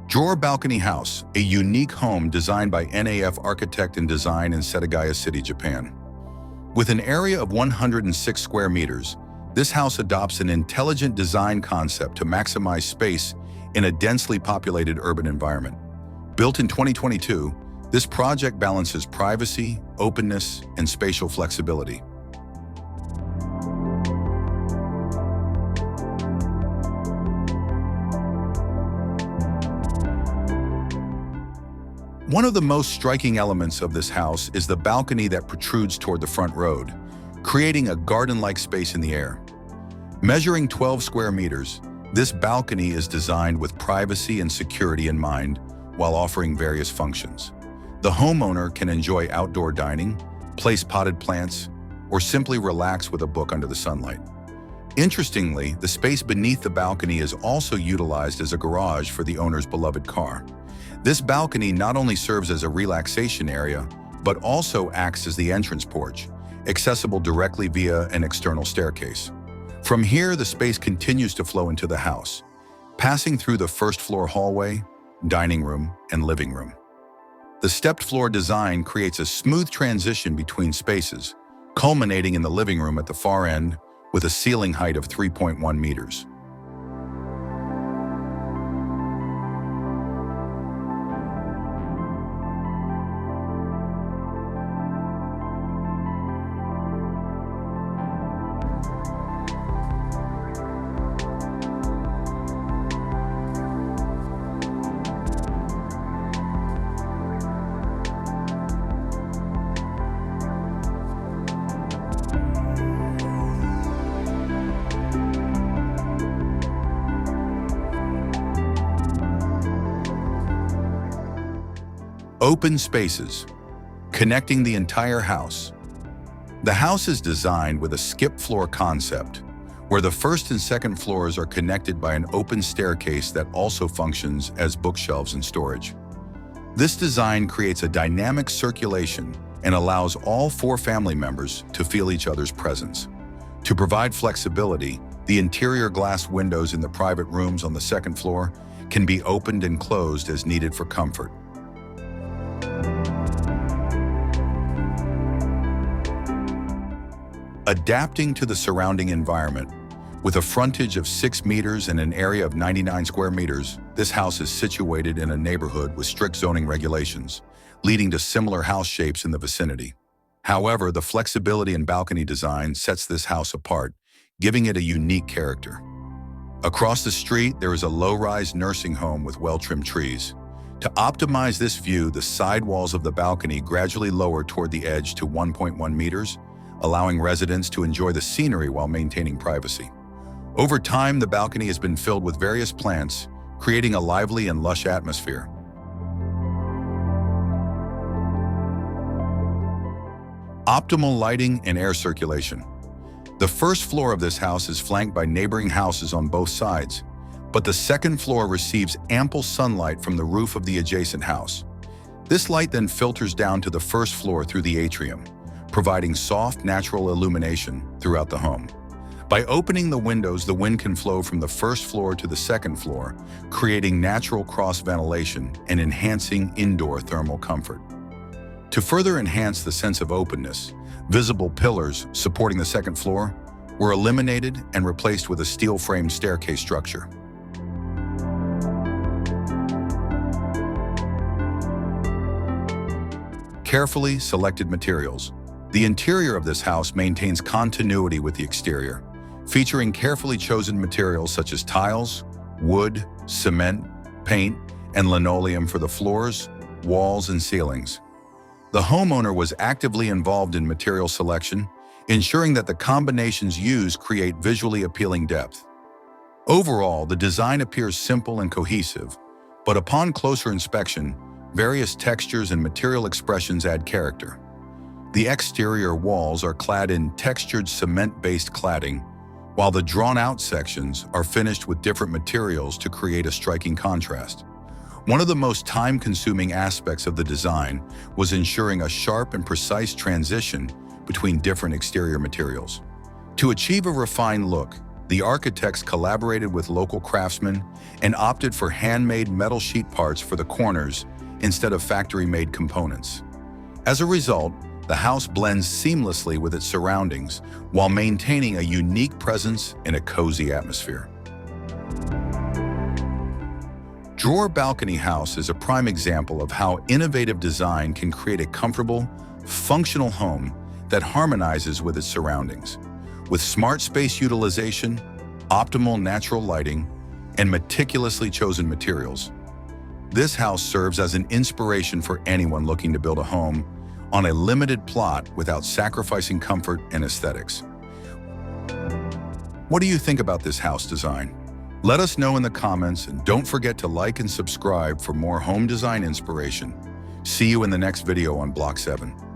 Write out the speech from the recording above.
Drawer Balcony House, a unique home designed by NAF Architect and Design in Setagaya City, Japan. With an area of 106 square meters, this house adopts an intelligent design concept to maximize space in a densely populated urban environment. Built in 2022, this project balances privacy, openness, and spatial flexibility. One of the most striking elements of this house is the balcony that protrudes toward the front road, creating a garden-like space in the air. Measuring 12 square meters, this balcony is designed with privacy and security in mind while offering various functions. The homeowner can enjoy outdoor dining, place potted plants, or simply relax with a book under the sunlight. Interestingly, the space beneath the balcony is also utilized as a garage for the owner's beloved car. This balcony not only serves as a relaxation area, but also acts as the entrance porch, accessible directly via an external staircase. From here, the space continues to flow into the house, passing through the first-floor hallway, dining room, and living room. The stepped-floor design creates a smooth transition between spaces, culminating in the living room at the far end with a ceiling height of 3.1 meters. Open spaces, connecting the entire house. The house is designed with a skip-floor concept, where the first and second floors are connected by an open staircase that also functions as bookshelves and storage. This design creates a dynamic circulation and allows all four family members to feel each other's presence. To provide flexibility, the interior glass windows in the private rooms on the second floor can be opened and closed as needed for comfort. Adapting to the surrounding environment. With a frontage of 6 meters and an area of 99 square meters, this house is situated in a neighborhood with strict zoning regulations, leading to similar house shapes in the vicinity. However, the flexibility and balcony design sets this house apart, giving it a unique character. Across the street, there is a low-rise nursing home with well-trimmed trees. To optimize this view, the side walls of the balcony gradually lower toward the edge to 1.1 meters, allowing residents to enjoy the scenery while maintaining privacy. Over time, the balcony has been filled with various plants, creating a lively and lush atmosphere. Optimal lighting and air circulation. The first floor of this house is flanked by neighboring houses on both sides, but the second floor receives ample sunlight from the roof of the adjacent house. This light then filters down to the first floor through the atrium, providing soft, natural illumination throughout the home. By opening the windows, the wind can flow from the first floor to the second floor, creating natural cross-ventilation and enhancing indoor thermal comfort. To further enhance the sense of openness, visible pillars supporting the second floor were eliminated and replaced with a steel-framed staircase structure. Carefully selected materials. The interior of this house maintains continuity with the exterior, featuring carefully chosen materials such as tiles, wood, cement, paint, and linoleum for the floors, walls, and ceilings. The homeowner was actively involved in material selection, ensuring that the combinations used create visually appealing depth. Overall, the design appears simple and cohesive, but upon closer inspection, various textures and material expressions add character. The exterior walls are clad in textured cement-based cladding, while the drawn-out sections are finished with different materials to create a striking contrast. One of the most time-consuming aspects of the design was ensuring a sharp and precise transition between different exterior materials. To achieve a refined look, The architects collaborated with local craftsmen and opted for handmade metal sheet parts for the corners instead of factory-made components. As a result, the house blends seamlessly with its surroundings while maintaining a unique presence in a cozy atmosphere. Drawer Balcony House is a prime example of how innovative design can create a comfortable, functional home that harmonizes with its surroundings. With smart space utilization, optimal natural lighting, and meticulously chosen materials, this house serves as an inspiration for anyone looking to build a home on a limited plot without sacrificing comfort and aesthetics. What do you think about this house design? Let us know in the comments, and don't forget to like and subscribe for more home design inspiration. See you in the next video on Block 7.